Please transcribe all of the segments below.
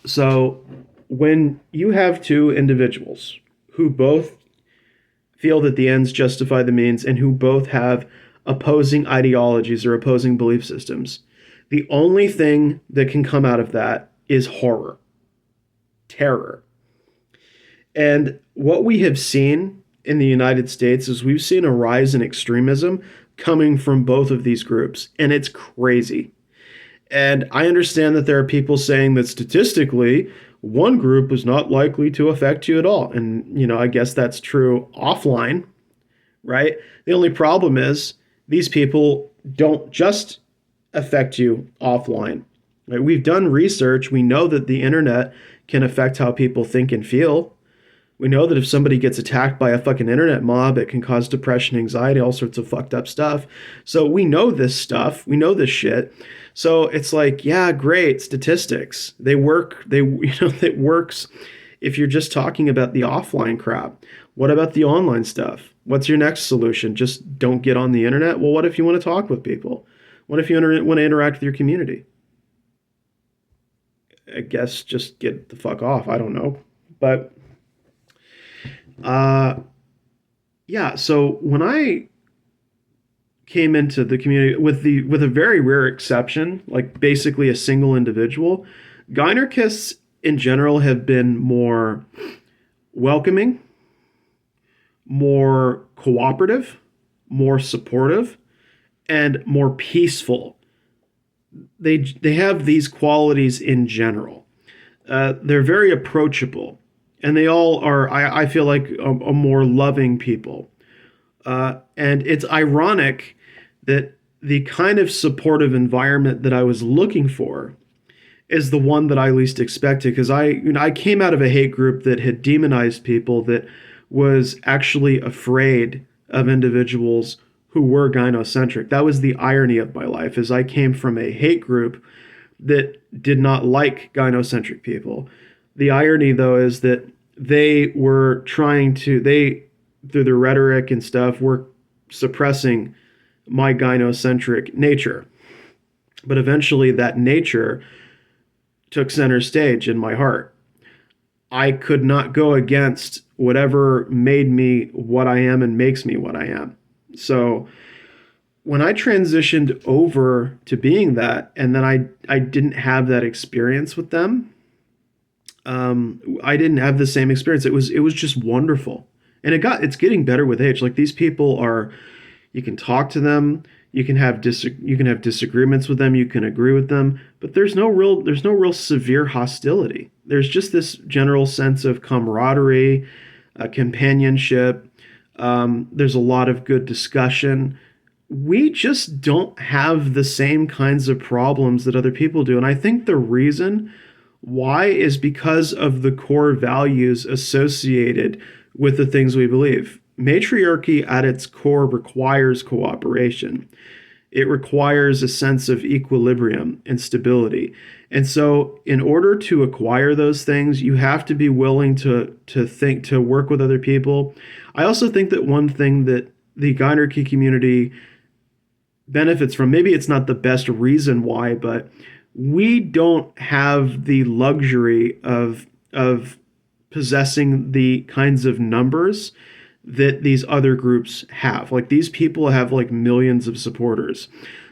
So when you have two individuals who both feel that the ends justify the means and who both have opposing ideologies or opposing belief systems, the only thing that can come out of that is horror, terror. And what we have seen in the United States is we've seen a rise in extremism coming from both of these groups, and it's crazy. And I understand that there are people saying that statistically, one group is not likely to affect you at all. And, I guess that's true offline, right? The only problem is these people don't just affect you offline. Right? We've done research. We know that the internet can affect how people think and feel. We know that if somebody gets attacked by a fucking internet mob, it can cause depression, anxiety, all sorts of fucked up stuff. So we know this stuff. We know this shit. So it's like, yeah, great statistics. They work. It works if you're just talking about the offline crap. What about the online stuff? What's your next solution? Just don't get on the internet? Well, what if you want to talk with people? What if you want to interact with your community? I guess just get the fuck off. I don't know. But uh, yeah, so when I came into the community with a very rare exception, like basically a single individual, Gynarchists in general have been more welcoming, more cooperative, more supportive, and more peaceful. They have these qualities in general. They're very approachable, and they all are. I feel like a more loving people. And it's ironic that the kind of supportive environment that I was looking for is the one that I least expected, because I came out of a hate group that had demonized people, that was actually afraid of individuals who were gynocentric. That was the irony of my life, is I came from a hate group that did not like gynocentric people. The irony, though, is that they were they, through their rhetoric and stuff, were suppressing my gynocentric nature. But eventually that nature took center stage in my heart. I could not go against whatever made me what I am and makes me what I am. So when I transitioned over to being that, and then I didn't have that experience with them, I didn't have the same experience. It was just wonderful, and it's getting better with age. Like, these people are, you can talk to them, you can have disagreements with them, you can agree with them, but there's no real severe hostility. There's just this general sense of camaraderie, companionship. There's a lot of good discussion. We just don't have the same kinds of problems that other people do. And I think the reason why is because of the core values associated with the things we believe. Matriarchy at its core requires cooperation. It requires a sense of equilibrium and stability. And so in order to acquire those things, you have to be willing to work with other people. I also think that one thing that the Gynarchy community benefits from, maybe it's not the best reason why, but we don't have the luxury of possessing the kinds of numbers that these other groups have. Like, these people have like millions of supporters.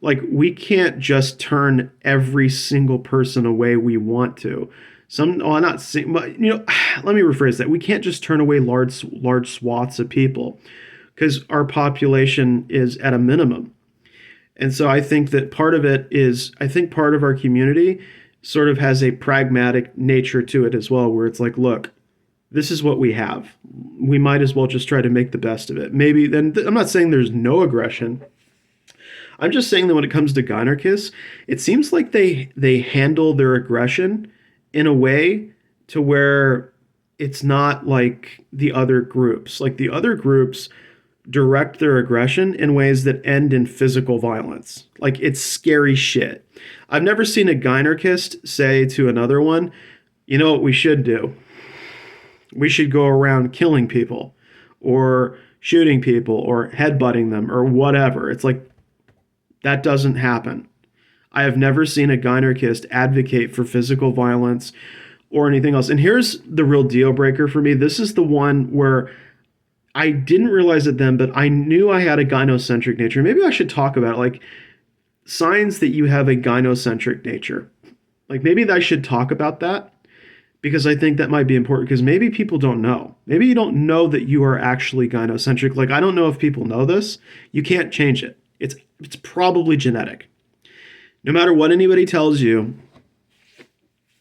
Like, we can't just turn every single person away we want to. Not saying, but let me rephrase that. We can't just turn away large swaths of people, because our population is at a minimum. And so I think that part of our community sort of has a pragmatic nature to it as well, where it's like, look, this is what we have. We might as well just try to make the best of it. Maybe then, I'm not saying there's no aggression. I'm just saying that when it comes to Gynarchists, it seems like they handle their aggression in a way to where it's not like the other groups. Like, the other groups direct their aggression in ways that end in physical violence. Like, it's scary shit. I've never seen a Gynarchist say to another one, you know what we should do? We should go around killing people, or shooting people, or headbutting them, or whatever. It's like, that doesn't happen. I have never seen a Gynarchist advocate for physical violence or anything else. And here's the real deal breaker for me. This is the one where I didn't realize it then, but I knew I had a gynocentric nature. Maybe I should talk about it, like signs that you have a gynocentric nature. Like maybe I should talk about that because I think that might be important because maybe people don't know. Maybe you don't know that you are actually gynocentric. Like I don't know if people know this. You can't change it. It's probably genetic. No matter what anybody tells you,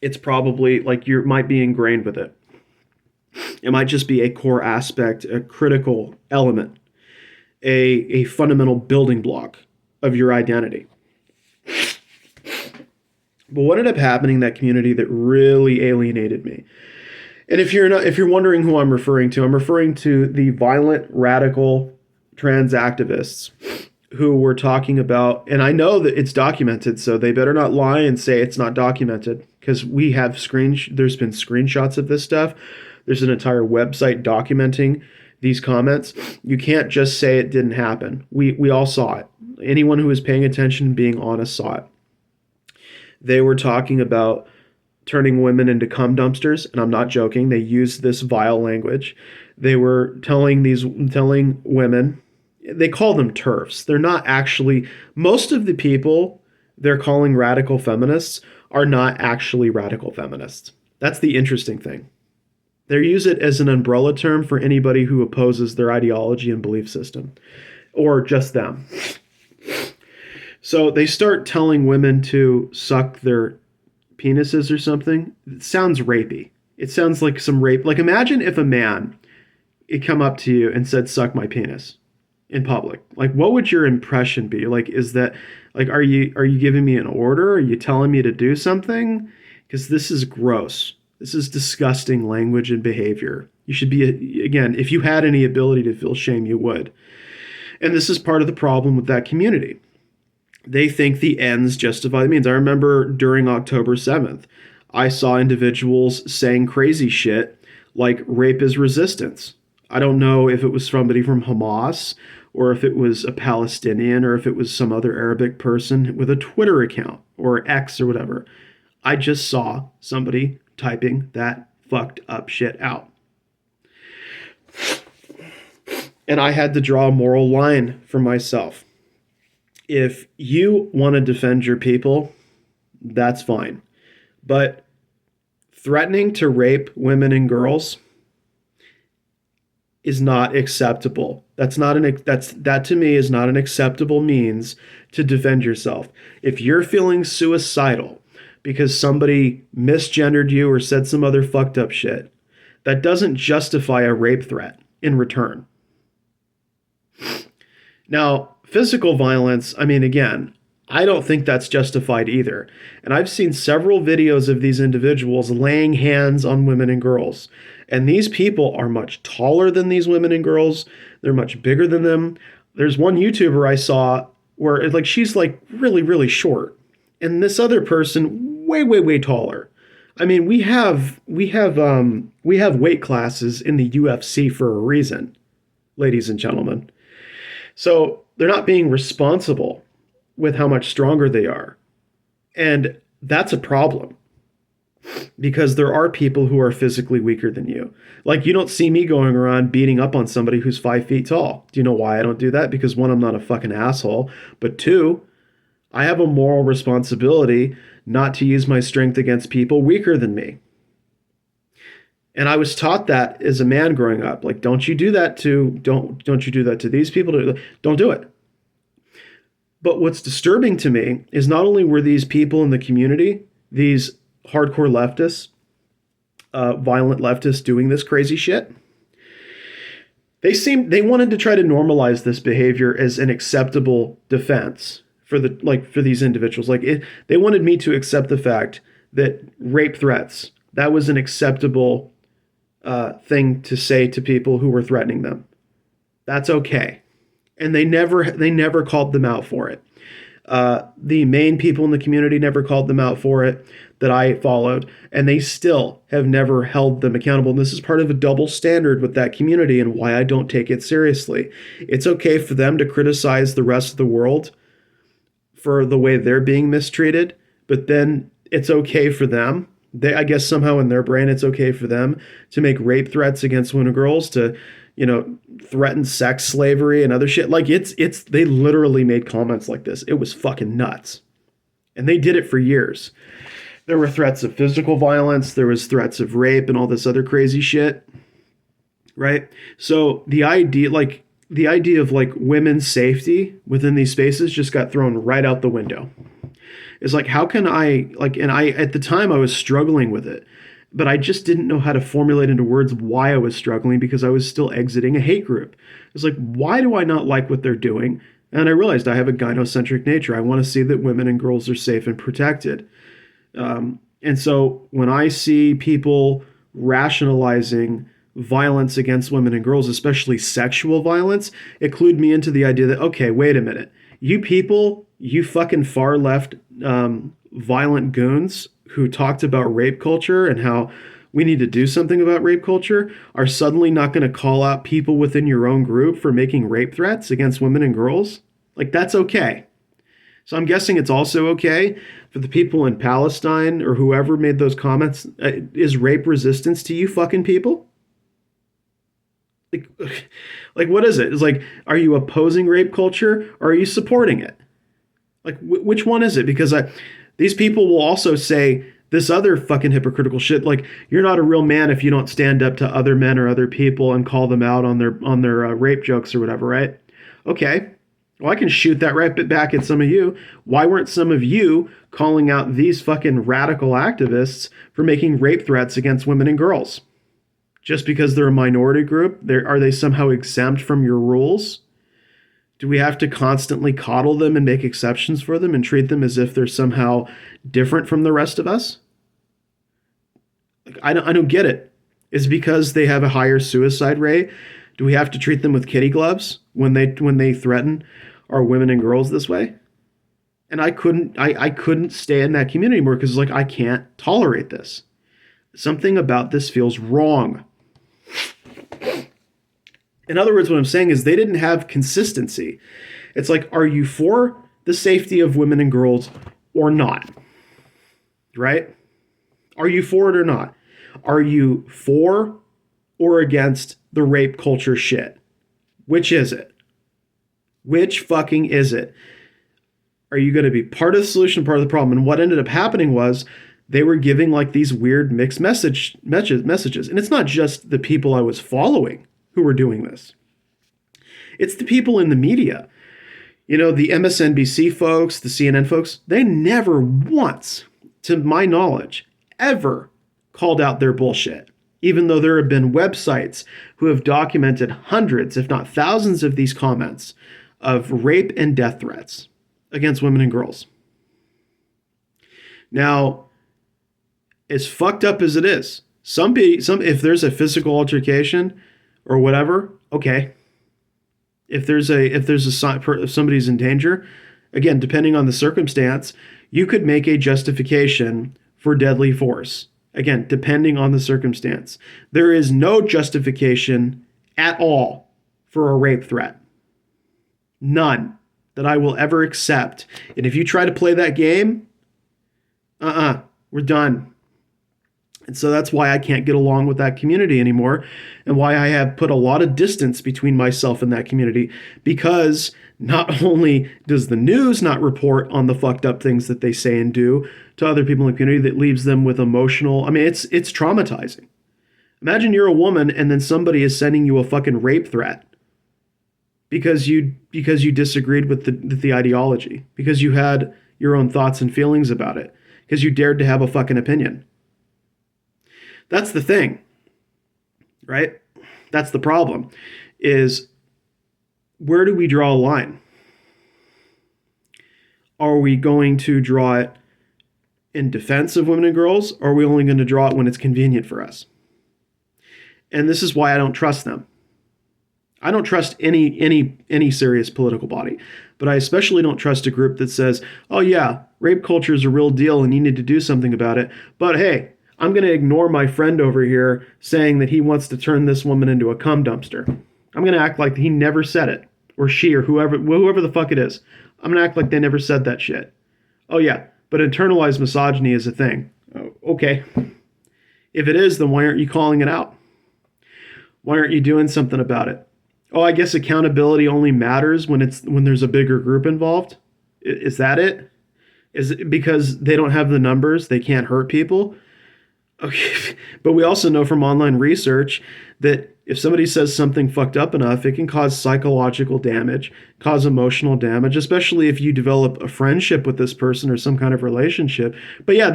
it's probably like you might be ingrained with it. It might just be a core aspect, a critical element, a fundamental building block of your identity. But what ended up happening in that community that really alienated me? And if you're wondering who I'm referring to the violent, radical trans activists who were talking about, and I know that it's documented, so they better not lie and say it's not documented, because we have there's been screenshots of this stuff. There's an entire website documenting these comments. You can't just say it didn't happen. We all saw it. Anyone who was paying attention, being honest, saw it. They were talking about turning women into cum dumpsters, and I'm not joking. They used this vile language. They were telling women, they call them TERFs. They're not actually, most of the people they're calling radical feminists are not actually radical feminists. That's the interesting thing. They use it as an umbrella term for anybody who opposes their ideology and belief system, or just them. So they start telling women to suck their penises or something. It sounds rapey. It sounds like some rape. Like imagine if a man had come up to you and said, "Suck my penis," in public. Like what would your impression be? Like are you giving me an order? Are you telling me to do something? Because this is gross. This is disgusting language and behavior. You should be, again, if you had any ability to feel shame, you would. And this is part of the problem with that community. They think the ends justify the means. I remember during October 7th, I saw individuals saying crazy shit like rape is resistance. I don't know if it was somebody from Hamas or if it was a Palestinian or if it was some other Arabic person with a Twitter account or X or whatever. I just saw somebody typing that fucked up shit out. And I had to draw a moral line for myself. If you want to defend your people, that's fine. But threatening to rape women and girls is not acceptable. That to me is not an acceptable means to defend yourself. If you're feeling suicidal because somebody misgendered you or said some other fucked up shit, that doesn't justify a rape threat in return. Now, physical violence, I mean, again, I don't think that's justified either. And I've seen several videos of these individuals laying hands on women and girls. And these people are much taller than these women and girls. They're much bigger than them. There's one YouTuber I saw where she's like really, really short. And this other person, way, way, way taller. I mean, we have weight classes in the UFC for a reason, ladies and gentlemen. So they're not being responsible with how much stronger they are. And that's a problem because there are people who are physically weaker than you. Like you don't see me going around beating up on somebody who's 5 feet tall. Do you know why I don't do that? Because one, I'm not a fucking asshole. But two, I have a moral responsibility not to use my strength against people weaker than me. And I was taught that as a man growing up. Like, don't you do that to these people. Don't do it. But what's disturbing to me is not only were these people in the community, these hardcore leftists, violent leftists doing this crazy shit, they wanted to try to normalize this behavior as an acceptable defense for these individuals. They wanted me to accept the fact that rape threats, that was an acceptable thing to say to people who were threatening them. That's okay. And they never called them out for it. The main people in the community never called them out for it that I followed, and they still have never held them accountable. And this is part of a double standard with that community and why I don't take it seriously. It's okay for them to criticize the rest of the world for the way they're being mistreated, but then it's okay for them, I guess somehow in their brain it's okay for them to make rape threats against women and girls, to, threaten sex slavery and other shit. Like they literally made comments like this. It was fucking nuts. And they did it for years. There were threats of physical violence, there was threats of rape and all this other crazy shit, right? So the idea of like women's safety within these spaces just got thrown right out the window. It's like, how can I, like, and I, at the time I was struggling with it, but I just didn't know how to formulate into words why I was struggling, because I was still exiting a hate group. It's like, why do I not like what they're doing? And I realized I have a gynocentric nature. I want to see that women and girls are safe and protected. And so when I see people rationalizing violence against women and girls, especially sexual violence, it clued me into the idea that, okay, wait a minute. You people, you fucking far left violent goons who talked about rape culture and how we need to do something about rape culture, are suddenly not going to call out people within your own group for making rape threats against women and girls? Like, that's okay. So I'm guessing it's also okay for the people in Palestine or whoever made those comments. Is rape resistance to you fucking people? Like, like what is it? It's like, are you opposing rape culture or are you supporting it? Like, which one is it? Because these people will also say this other fucking hypocritical shit, like, you're not a real man if you don't stand up to other men or other people and call them out on their rape jokes or whatever, right? Okay. Well, I can shoot that right back at some of you. Why weren't some of you calling out these fucking radical activists for making rape threats against women and girls? Just because they're a minority group, are they somehow exempt from your rules? Do we have to constantly coddle them and make exceptions for them and treat them as if they're somehow different from the rest of us? Like, I don't get it. Is it because they have a higher suicide rate? Do we have to treat them with kitty gloves when they threaten our women and girls this way? And I couldn't stay in that community more, because like, I can't tolerate this. Something about this feels wrong. In other words, what I'm saying is they didn't have consistency. It's like, are you for the safety of women and girls or not? Right? Are you for it or not? Are you for or against the rape culture shit? Which is it? Which fucking is it? Are you going to be part of the solution, part of the problem? And what ended up happening was they were giving like these weird mixed messages. And it's not just the people I was following who were doing this. It's the people in the media. You know, the MSNBC folks, the CNN folks, they never once, to my knowledge, ever called out their bullshit. Even though there have been websites who have documented hundreds, if not thousands, of these comments of rape and death threats against women and girls. Now, as fucked up as it is, some if there's a physical altercation or whatever, okay. If there's a sign, if somebody's in danger, again, depending on the circumstance, you could make a justification for deadly force. Again, depending on the circumstance. There is no justification at all for a rape threat. None that I will ever accept. And if you try to play that game, we're done. And so that's why I can't get along with that community anymore, and why I have put a lot of distance between myself and that community, because not only does the news not report on the fucked up things that they say and do to other people in the community that leaves them with emotional, I mean, it's traumatizing. Imagine you're a woman and then somebody is sending you a fucking rape threat because you disagreed with the ideology, because you had your own thoughts and feelings about it, because you dared to have a fucking opinion. That's the thing, right? That's the problem, is where do we draw a line? Are we going to draw it in defense of women and girls, or are we only going to draw it when it's convenient for us? And this is why I don't trust them. I don't trust any serious political body, but I especially don't trust a group that says, oh yeah, rape culture is a real deal and you need to do something about it, but hey, I'm going to ignore my friend over here saying that he wants to turn this woman into a cum dumpster. I'm going to act like he never said it, or she, or whoever the fuck it is. I'm going to act like they never said that shit. Oh yeah, but internalized misogyny is a thing. Oh, okay. If it is, then why aren't you calling it out? Why aren't you doing something about it? Oh, I guess accountability only matters when there's a bigger group involved. Is that it? Is it because they don't have the numbers, they can't hurt people? Okay. But we also know from online research that if somebody says something fucked up enough, it can cause psychological damage, cause emotional damage, especially if you develop a friendship with this person or some kind of relationship. But yeah,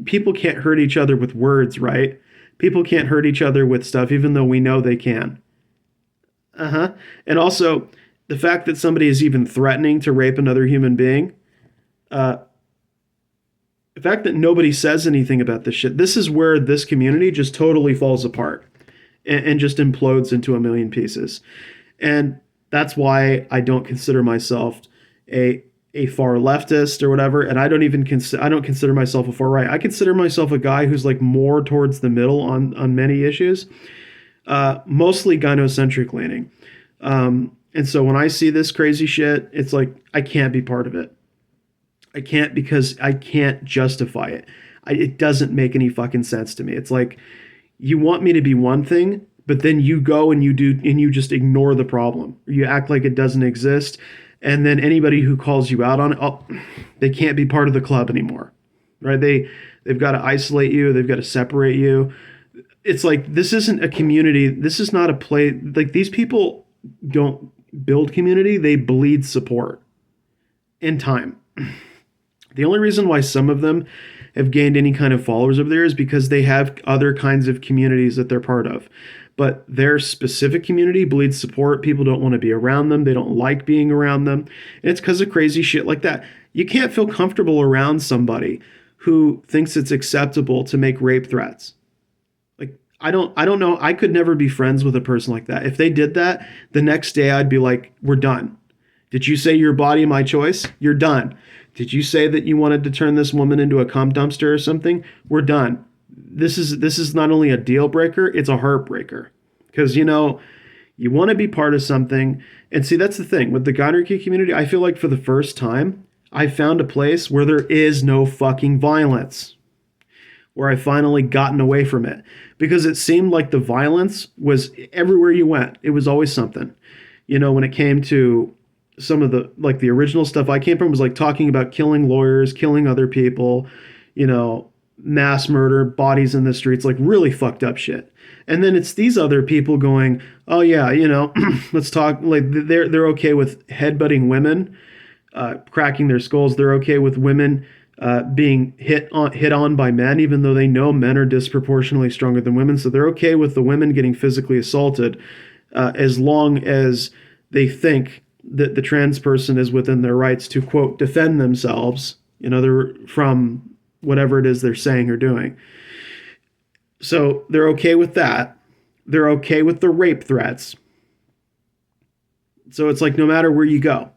people can't hurt each other with words, right? People can't hurt each other with stuff, even though we know they can. Uh-huh. And also, the fact that somebody is even threatening to rape another human being, uh, the fact that nobody says anything about this shit, this is where this community just totally falls apart and just implodes into a million pieces. And that's why I don't consider myself a a far leftist or whatever, and I don't consider myself a far right. I consider myself a guy who's like more towards the middle on many issues, mostly gynocentric leaning. And so when I see this crazy shit, it's like I can't be part of it. I can't because I can't justify it. It doesn't make any fucking sense to me. It's like you want me to be one thing, but then you go and you just ignore the problem. You act like it doesn't exist, and then anybody who calls you out on it, oh, they can't be part of the club anymore, right? They've got to isolate you. They've got to separate you. It's like this isn't a community. This is not a play. Like these people don't build community. They bleed support in time. The only reason why some of them have gained any kind of followers over there is because they have other kinds of communities that they're part of. But their specific community bleeds support. People don't want to be around them. They don't like being around them. And it's because of crazy shit like that. You can't feel comfortable around somebody who thinks it's acceptable to make rape threats. Like, I don't know. I could never be friends with a person like that. If they did that, the next day I'd be like, we're done. Did you say your body, my choice? You're done. Did you say that you wanted to turn this woman into a cum dumpster or something? We're done. This is not only a deal breaker, it's a heartbreaker. Because, you want to be part of something. And see, that's the thing. With the Gynarchy community, I feel like for the first time, I found a place where there is no fucking violence. Where I finally gotten away from it. Because it seemed like the violence was everywhere you went. It was always something. When it came to some of the original stuff I came from was like talking about killing lawyers, killing other people, mass murder, bodies in the streets, like really fucked up shit. And then it's these other people going, oh yeah, let's talk, like they're okay with headbutting women, cracking their skulls. They're okay with women being hit on by men, even though they know men are disproportionately stronger than women. So they're okay with the women getting physically assaulted as long as they think that the trans person is within their rights to, quote, defend themselves, they're from whatever it is they're saying or doing. So they're okay with that. They're okay with the rape threats. So it's like no matter where you go,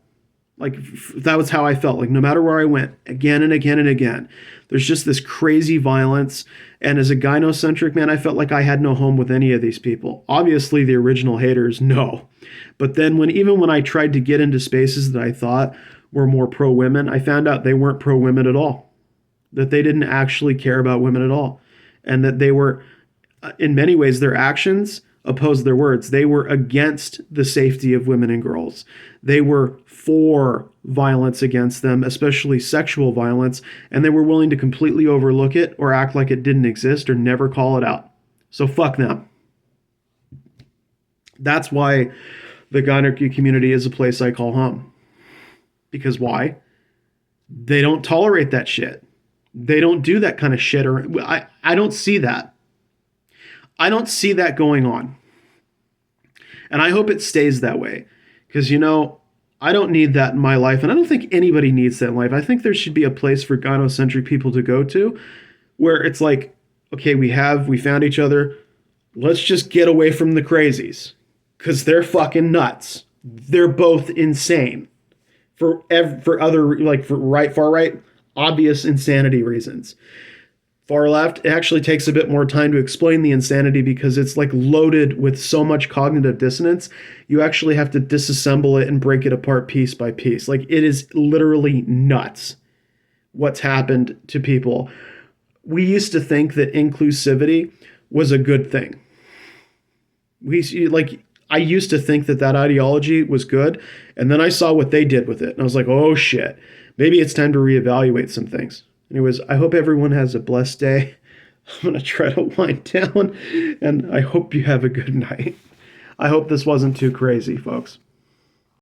like that was how I felt. Like no matter where I went, again and again and again, there's just this crazy violence. And as a gynocentric man, I felt like I had no home with any of these people. Obviously, the original haters, no. But then even when I tried to get into spaces that I thought were more pro-women, I found out they weren't pro-women at all. That they didn't actually care about women at all. And that they were, in many ways, their actions opposed their words. They were against the safety of women and girls. They were for violence against them, especially sexual violence, and they were willing to completely overlook it or act like it didn't exist or never call it out. So fuck them. That's why the Gynarchy community is a place I call home. Because why? They don't tolerate that shit. They don't do that kind of shit. Or I don't see that. I don't see that going on. And I hope it stays that way. Because, I don't need that in my life. And I don't think anybody needs that in life. I think there should be a place for gynocentric people to go to where it's like, okay, we found each other. Let's just get away from the crazies. Because they're fucking nuts. They're both insane. For other, like for far right, obvious insanity reasons. Far left, it actually takes a bit more time to explain the insanity because it's like loaded with so much cognitive dissonance. You actually have to disassemble it and break it apart piece by piece. Like it is literally nuts what's happened to people we used to think that inclusivity was a good thing. I used to think that that ideology was good, and then I saw what they did with it, and I was like, oh shit, maybe it's time to reevaluate some things. Anyways, I hope everyone has a blessed day. I'm gonna try to wind down, and I hope you have a good night. I hope this wasn't too crazy, folks.